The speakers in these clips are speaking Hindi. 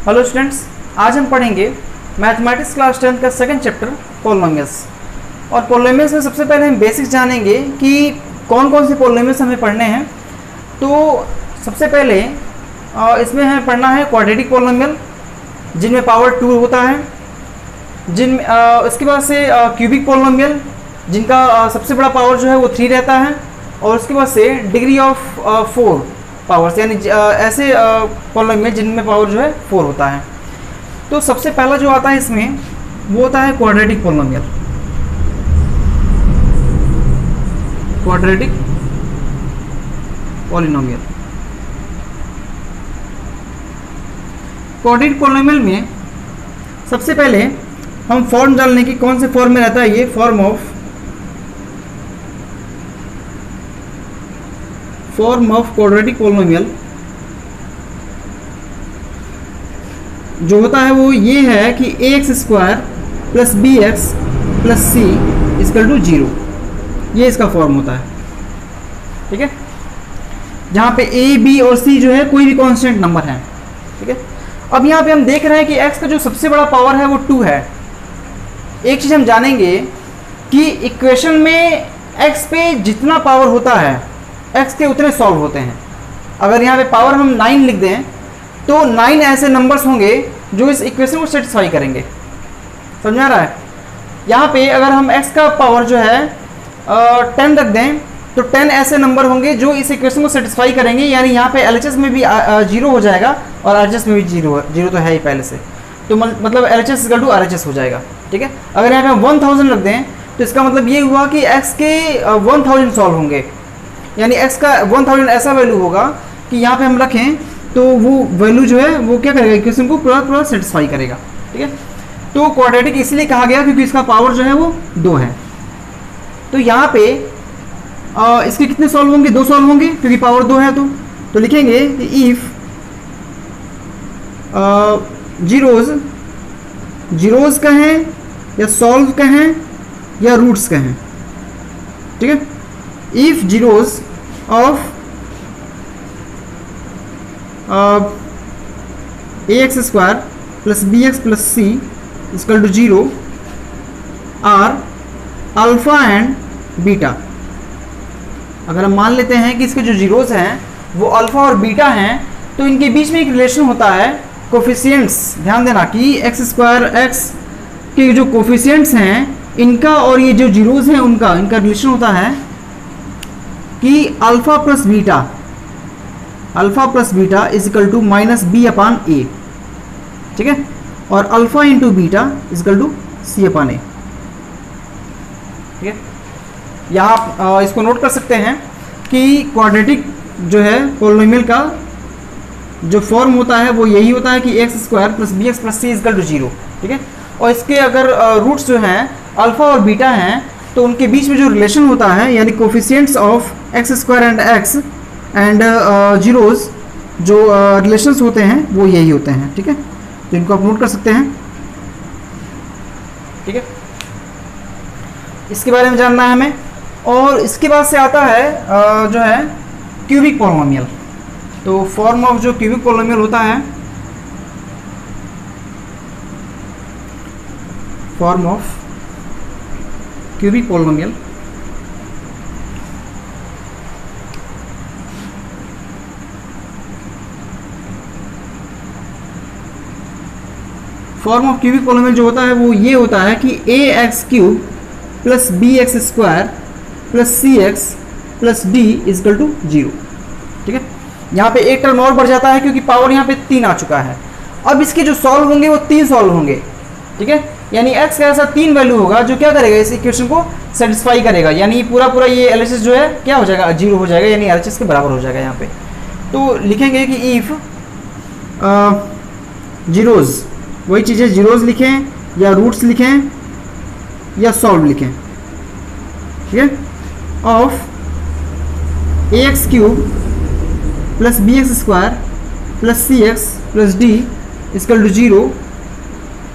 हेलो स्टूडेंट्स, आज हम पढ़ेंगे मैथमेटिक्स क्लास 10 का सेकंड चैप्टर पॉलिनोमियल्स। और पॉलिनोमियल्स में सबसे पहले हम बेसिक्स जानेंगे कि कौन कौन से पॉलिनोमियल्स हमें पढ़ने हैं। तो सबसे पहले इसमें हमें पढ़ना है क्वाड्रेटिक पॉलिनोमियल जिनमें पावर 2 होता है, इसके बाद से क्यूबिक पॉलिनोमियल जिनका सबसे बड़ा पावर जो है वो 3 रहता है, और उसके बाद से डिग्री ऑफ 4 पावर्स, यानी ऐसे पॉलिनोमियल जिनमें पावर जो है 4 होता है। तो सबसे पहला जो आता है इसमें वो होता है quadratic polynomial. Quadratic polynomial, quadratic polynomial में सबसे पहले हम फॉर्म जान लें कि कौन से फॉर्म में रहता है। ये फॉर्म ऑफ क्वाड्रेटिक पॉलिनोमियल जो होता है वो ये है कि ax² plus bx plus c equal to 0, ये इसका फॉर्म होता है। ठीक है, जहाँ पे a, b और c जो है कोई भी कांस्टेंट नंबर है। ठीक है, अब यहाँ पे हम देख रहे हैं कि x का जो सबसे बड़ा पावर है वो 2 है। एक चीज़ हम जानेंगे कि इक्वेशन में x पे जितना पावर होता है x के उतने सॉल्व होते हैं। अगर यहाँ पे पावर हम 9 लिख दें तो 9 ऐसे नंबर्स होंगे जो इस इक्वेशन को सेटिस्फाई करेंगे। समझ में आ रहा है? यहाँ पे अगर हम x का पावर जो है 10 रख दें तो 10 ऐसे नंबर होंगे जो इस इक्वेशन को सेटिस्फाई करेंगे। यानी यहाँ पे LHS में भी 0 हो जाएगा और RHS में भी 0 तो है ही पहले से, तो मतलब LHS इक्वल टू RHS हो जाएगा। ठीक है, अगर यहाँ पे हम 1000 रख दें तो इसका मतलब ये हुआ कि x के 1000 सॉल्व होंगे, यानी x का 1000 ऐसा वैल्यू होगा कि यहाँ पे हम रखें तो वो वैल्यू जो है वो क्या करेगा, इक्वेशन को पूरा सेटिस्फाई करेगा। ठीक है, तो क्वाड्रेटिक इसलिए कहा गया क्योंकि इसका पावर जो है वो 2 है। तो यहाँ पे इसके कितने सॉल्व होंगे, 2 सॉल्व होंगे क्योंकि पावर 2 है। तो लिखेंगे कि इफ जीरोज कहें या सॉल्व कहें या रूट्स कहें। ठीक है, if zeros of ax² plus bx plus c equal to 0 are alpha and beta. अगर हम मान लेते हैं कि इसके जो जीरोस हैं वो अल्फा और बीटा हैं तो इनके बीच में एक रिलेशन होता है कोफिशिएंट्स। ध्यान देना कि x² x के जो कोफिशिएंट्स हैं इनका और ये जो जीरोस हैं इनका रिलेशन होता है कि alpha plus beta is equal to -b/a। ठीक है, और alpha into beta is equal to c/a। ठीक है, यहाँ आप इसको नोट कर सकते हैं कि क्वाड्रेटिक जो है पॉलिनोमियल का जो फॉर्म होता है वो यही होता है कि ax² plus bx plus c equal to 0। ठीक है, और इसके अगर रूट्स जो हैं अल्फा और बीटा हैं तो उनके बीच में जो रिलेशन होता है यानी coefficients of x² and x and zeros जो रिलेशंस होते हैं वो यही होते हैं। ठीक है, तो इनको आप नोट कर सकते हैं। ठीक है, इसके बारे में जानना है हमें। और इसके बाद से आता है जो है क्यूबिक पॉलिनोमियल। तो फॉर्म ऑफ जो क्यूबिक पॉलिनोमियल होता है, फॉर्म ऑफ क्यूबिक पॉलिनोमियल जो होता है वो ये होता है कि ax³ plus bx² plus cx plus d equal to 0। ठीक है, यहाँ पे एक टर्म और बढ़ जाता है क्योंकि पावर यहाँ पे 3 आ चुका है। अब इसके जो सॉल्व होंगे वो 3 सॉल्व होंगे। ठीक है, यानी x का ऐसा 3 वैल्यू होगा जो क्या करेगा, इस इक्वेशन को सेटिस्फाई करेगा। यानी पूरा ये LHS जो है क्या हो जाएगा, 0 हो जाएगा, यानी LHS के बराबर हो जाएगा यहाँ पे। तो लिखेंगे कि इफ जीरोज, वही चीज़ें जीरोज लिखें या रूट्स लिखें या सॉल्व लिखें। ठीक है, of ax³ plus bx² plus cx plus d equal to 0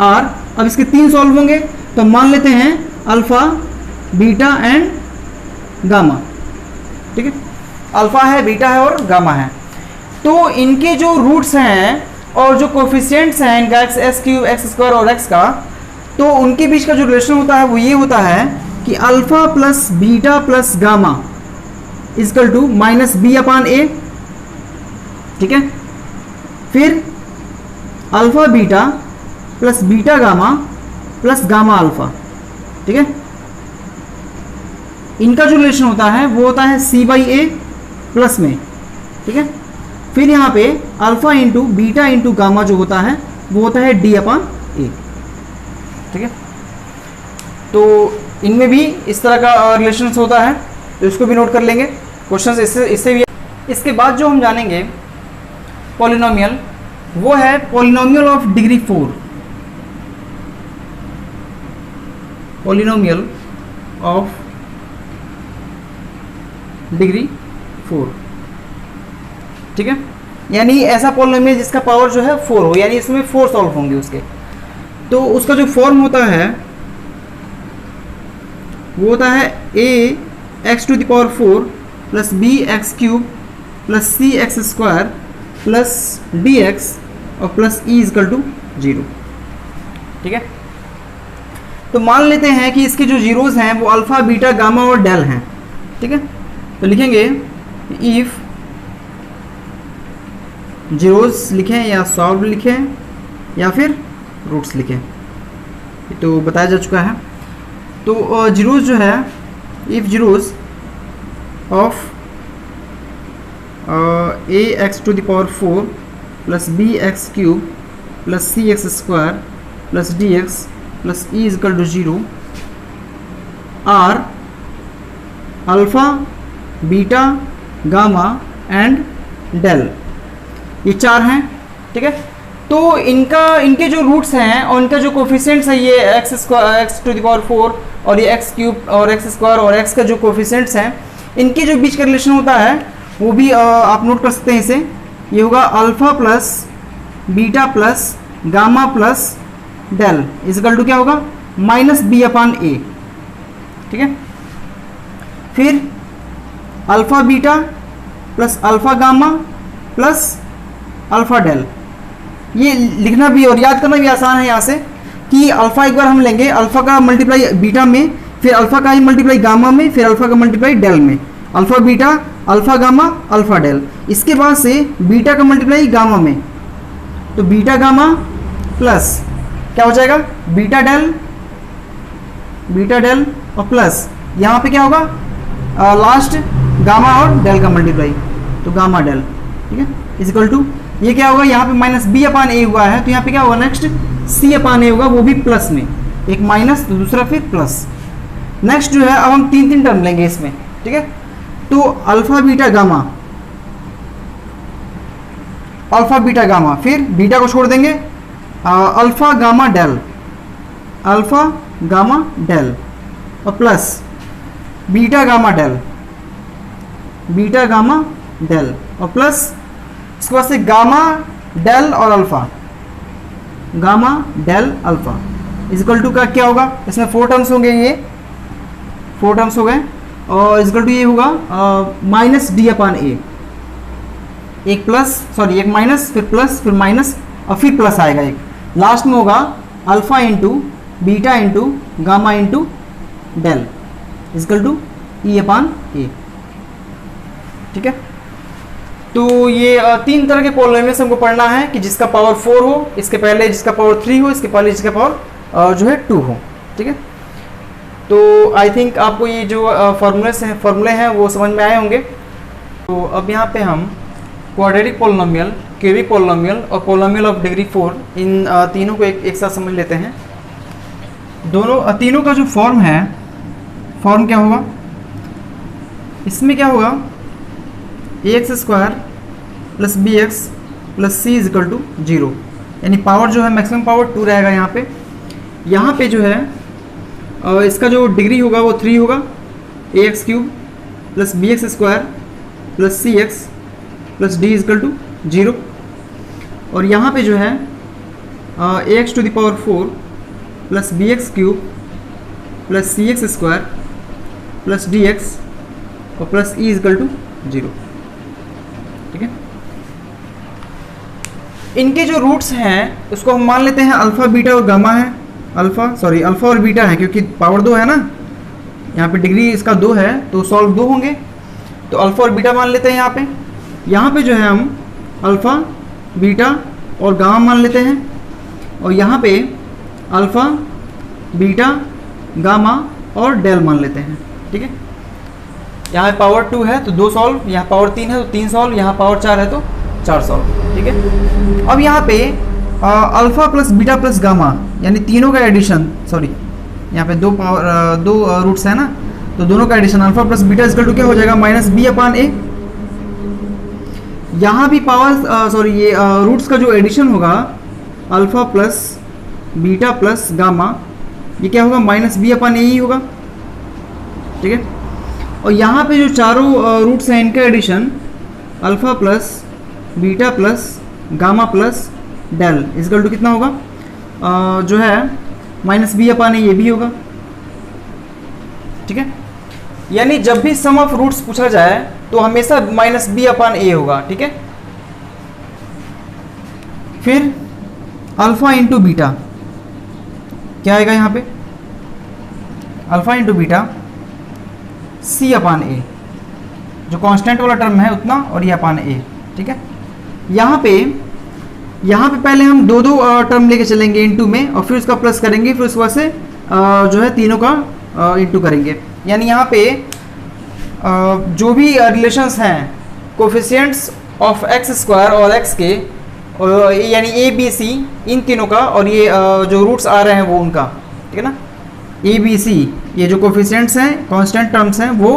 are. अब इसके 3 सॉल्व होंगे तो मान लेते हैं अल्फा, बीटा एंड गामा। ठीक है, अल्फा है, बीटा है और गामा है। तो इनके जो रूट्स हैं और जो कोफिशिएंट्स हैं इनका एक्स क्यूब एक्स स्क्वायर और एक्स का, तो उनके बीच का जो रिलेशन होता है वो ये होता है कि alpha plus beta plus gamma is equal to minus b upon a. ठीक है, फिर alpha beta plus beta gamma plus gamma alpha. ठीक है, इनका जो रिलेशन होता है वो होता है सी बाई ए प्लस में। ठीक है, फिर यहाँ पे alpha into beta into gamma जो होता है वो होता है डी अपान ए। ठीक है, तो इनमें भी इस तरह का रिलेशन होता है, तो इसको भी नोट कर लेंगे, क्वेश्चन इससे भी। इसके बाद जो हम जानेंगे पॉलिनोमियल, वो है polynomial of degree 4। Polynomial of degree 4। ठीक है, यानी ऐसा पॉलिनोमियल जिसका पावर जो है 4 हो, यानी इसमें 4 सॉल्व होंगे उसके। तो उसका जो फॉर्म होता है वो होता है a x to the power 4 plus b x cube plus c x square plus d x और प्लस ई इजकल टू 0। ठीक है, तो मान लेते हैं कि इसके जो जीरोज हैं वो अल्फा बीटा गामा और डेल हैं। ठीक है, तो लिखेंगे इफ जीरोज लिखें या सॉल्व लिखें या फिर रूट्स लिखें, तो बताया जा चुका है। तो जीरोज जो है, if zeros of a x to the power 4 plus b x cube plus c x square plus d x plus e is equal to 0 are alpha beta gamma and del, ये 4 हैं। ठीक है, तो इनके जो रूट्स हैं और इनका जो कोफिशिएंट्स है ये एक्स टू द पावर 4 और ये एक्स क्यूब और एक्स स्क्वायर और एक्स का जो कोफिशिएंट्स हैं, इनके जो बीच का रिलेशन होता है वो भी आप नोट कर सकते हैं। इसे ये होगा alpha plus beta plus gamma plus del is equal to क्या होगा माइनस बी अपान ए। ठीक है, फिर alpha beta plus alpha gamma plus alpha del. ये लिखना भी और याद करना भी आसान है यहाँ से कि अल्फा एक बार हम लेंगे, अल्फा का मल्टीप्लाई बीटा में, फिर अल्फा का ही मल्टीप्लाई गामा में, फिर अल्फा का मल्टीप्लाई डेल में, alpha beta alpha gamma alpha del. इसके बाद से बीटा का मल्टीप्लाई गामा में, तो बीटा गामा प्लस क्या हो जाएगा बीटा डेल और प्लस यहाँ पे क्या होगा लास्ट गामा और डेल का मल्टीप्लाई, तो गामा डेल। ठीक है, इक्वल टू ये क्या होगा यहाँ पे माइनस बी अपान ए हुआ है, तो यहाँ पे क्या होगा नेक्स्ट सी अपान ए होगा, वो भी प्लस में, एक माइनस तो दूसरा फिर प्लस। नेक्स्ट जो है अब हम 3 टर्म लेंगे इसमें। ठीक है, तो अल्फा बीटा गामा, फिर बीटा को छोड़ देंगे, अल्फा गामा डेल और प्लस बीटा गामा डेल और प्लस इसके बाद से गामा डेल और alpha, gamma del alpha is equal to का क्या होगा, इसमें 4 टर्म्स होंगे, ये 4 टर्म्स हो गए और इजकल टू ये होगा माइनस डी अपान ए, एक प्लस सॉरी एक माइनस फिर प्लस फिर माइनस और फिर प्लस आएगा एक, लास्ट में होगा alpha into beta into gamma into del is equal to e upon a. ठीक है, तो ये 3 तरह के पॉलिनोमियल्स हमको पढ़ना है कि जिसका पावर 4 हो, इसके पहले जिसका पावर 3 हो, इसके पहले जिसका पावर जो है 2 हो। ठीक है, तो आई थिंक आपको ये जो फॉर्मूले हैं वो समझ में आए होंगे। तो अब यहाँ पे हम क्वाड्रेटिक पॉलिनोमियल, क्यूबिक पॉलिनोमियल और पॉलिनोमियल ऑफ डिग्री 4 इन तीनों को एक साथ समझ लेते हैं। तीनों का जो फॉर्म क्या होगा, इसमें क्या होगा x square plus b x plus c is equal to 0, यानी पावर जो है मैक्सिमम पावर 2 रहेगा यहाँ पे जो है इसका जो डिग्री होगा वो 3 होगा, a x cube plus b x square plus c x plus d is equal to 0, और यहाँ पे जो है a x to the power 4 plus b x cube plus c x square plus d x और प्लस ई इजकल टू 0। ठीक है, इनके जो रूट्स हैं उसको हम मान लेते हैं अल्फ़ा बीटा और गामा है, अल्फ़ा और बीटा है, क्योंकि पावर 2 है ना, यहाँ पे डिग्री इसका 2 है तो सॉल्व 2 होंगे, तो अल्फ़ा और बीटा मान लेते हैं यहाँ पे। यहाँ पे जो है हम अल्फ़ा बीटा और गामा मान लेते हैं, और यहाँ पे अल्फ़ा बीटा गामा और डेल मान लेते हैं। ठीक है, यहाँ पावर 2 है तो 2 सॉल्व, यहाँ पावर 3 है तो 3 सॉल्व, यहाँ पावर 4 है तो 4 सॉल्व। ठीक है, अब यहाँ पे alpha plus beta plus gamma यानी तीनों का एडिशन, सॉरी यहाँ पे दो रूट्स है ना, तो दोनों का addition alpha plus beta equal to क्या हो जाएगा माइनस बी अपान ए। यहाँ भी पावर ये रूट्स का जो एडिशन होगा alpha plus beta plus gamma, ये क्या होगा माइनस बी अपान ए ही होगा। ठीक है, और यहाँ पे जो चारों रूट्स हैं इनका addition alpha plus beta plus gamma plus del equal to कितना होगा, जो है माइनस बी अपान ए, ये भी होगा। ठीक है, यानी जब भी सम ऑफ रूट्स पूछा जाए तो हमेशा माइनस बी अपान ए होगा। ठीक है, फिर अल्फ़ा इंटू बीटा क्या आएगा यहाँ पे, अल्फ़ा इंटू बीटा सी अपान ए, जो कांस्टेंट वाला टर्म है उतना, और ये अपान ए। ठीक है, यहाँ पे पहले हम दो टर्म लेके चलेंगे इनटू में, और फिर उसका प्लस करेंगे, फिर उसके बाद से जो है तीनों का इनटू करेंगे। यानी यहाँ पे जो भी रिलेशंस हैं कोफिशिएंट्स ऑफ एक्स स्क्वायर और एक्स के, यानी ए बी सी इन तीनों का, और ये जो रूट्स आ रहे हैं वो उनका। ठीक है ना, ए बी सी ये जो कोफिशिएंट्स हैं कांस्टेंट टर्म्स हैं वो,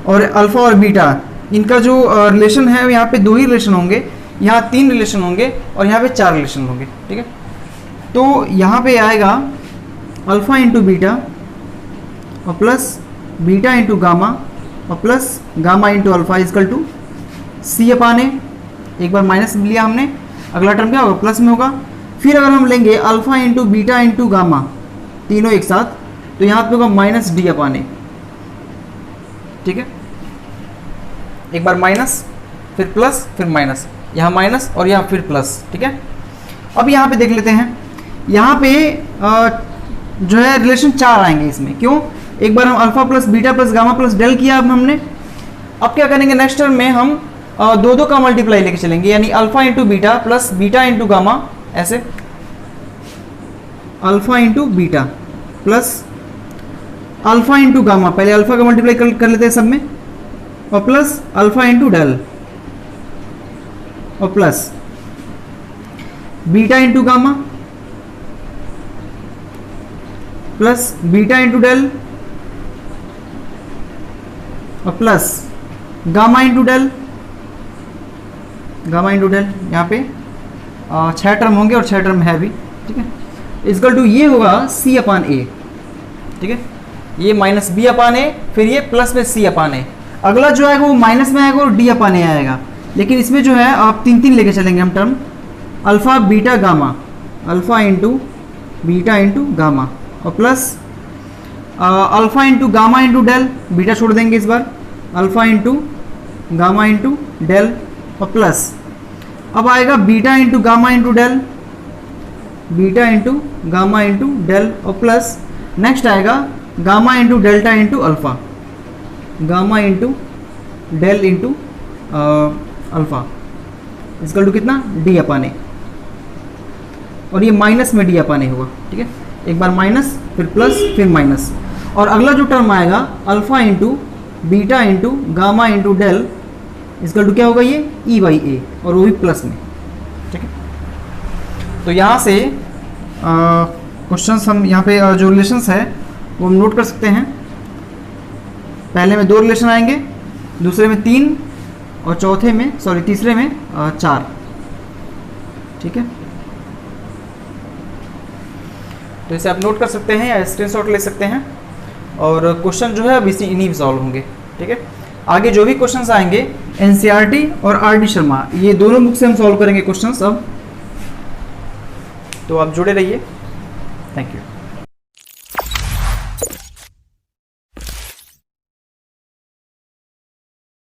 और अल्फ़ा और बीटा इनका जो रिलेशन है यहाँ पे 2 ही रिलेशन होंगे, यहाँ 3 रिलेशन होंगे, और यहाँ पे 4 रिलेशन होंगे। ठीक है, तो यहाँ पे आएगा अल्फ़ा इंटू बीटा और प्लस बीटा इंटू गामा और plus gamma into alpha equal to c upon a. एक बार माइनस लिया हमने, अगला टर्म क्या होगा प्लस में होगा। फिर अगर हम लेंगे alpha into beta into gamma तीनों एक साथ, तो यहाँ पे होगा माइनस डी अपान ए। ठीक है, एक बार माइनस फिर प्लस फिर माइनस, यहाँ माइनस और यहाँ फिर प्लस। ठीक है, अब यहाँ पे देख लेते हैं, यहाँ पे जो है रिलेशन 4 आएंगे इसमें। क्यों, एक बार हम alpha plus beta plus gamma plus del किया अब हमने, अब क्या करेंगे नेक्स्ट टर्म में हम 2 का मल्टीप्लाई लेके चलेंगे, यानी alpha into beta plus beta into gamma, ऐसे alpha into beta plus alpha into gamma, पहले अल्फ़ा का मल्टीप्लाई कर लेते हैं सब में, और प्लस अल्फ़ा इंटू डेल और plus beta into gamma plus beta into del और प्लस गामा इंटू डेल, यहाँ पे 6 टर्म होंगे और 6 टर्म है भी। ठीक है, इक्वल टू ये होगा सी अपान ए। ठीक है, ये माइनस बी अपान ए, फिर ये प्लस में सी अपान ए, अगला जो आएगा वो माइनस में आएगा और डी अपान ए आएगा। लेकिन इसमें जो है आप 3 लेके चलेंगे हम term, alpha beta gamma, alpha into beta into gamma और plus alpha into gamma into del, beta छोड़ देंगे इस बार, alpha into gamma into del और प्लस अब आएगा beta into gamma into del, beta into gamma into del और प्लस नेक्स्ट आएगा gamma into delta into alpha, gamma into del into alpha इसका टू कितना डी अपान ए, और ये माइनस में डी अपान ए होगा। ठीक है, एक बार माइनस फिर प्लस फिर माइनस, और अगला जो टर्म आएगा alpha into beta into gamma into del इसका टू क्या होगा ये ई बाई ए, और वो भी प्लस में। ठीक है, तो यहाँ से क्वेश्चंस हम यहाँ पे जो रिलेशंस है वो हम नोट कर सकते हैं। पहले में 2 रिलेशन आएंगे, दूसरे में 3 और चौथे में तीसरे में 4। ठीक है, तो इसे आप नोट कर सकते हैं या स्क्रीनशॉट ले सकते हैं, और क्वेश्चन जो है अब इन्हीं सॉल्व होंगे। ठीक है, आगे जो भी क्वेश्चंस आएंगे एनसीईआरटी और आरडी शर्मा ये दोनों बुक से हम सॉल्व करेंगे क्वेश्चंस अब, तो आप जुड़े रहिए। Thank you.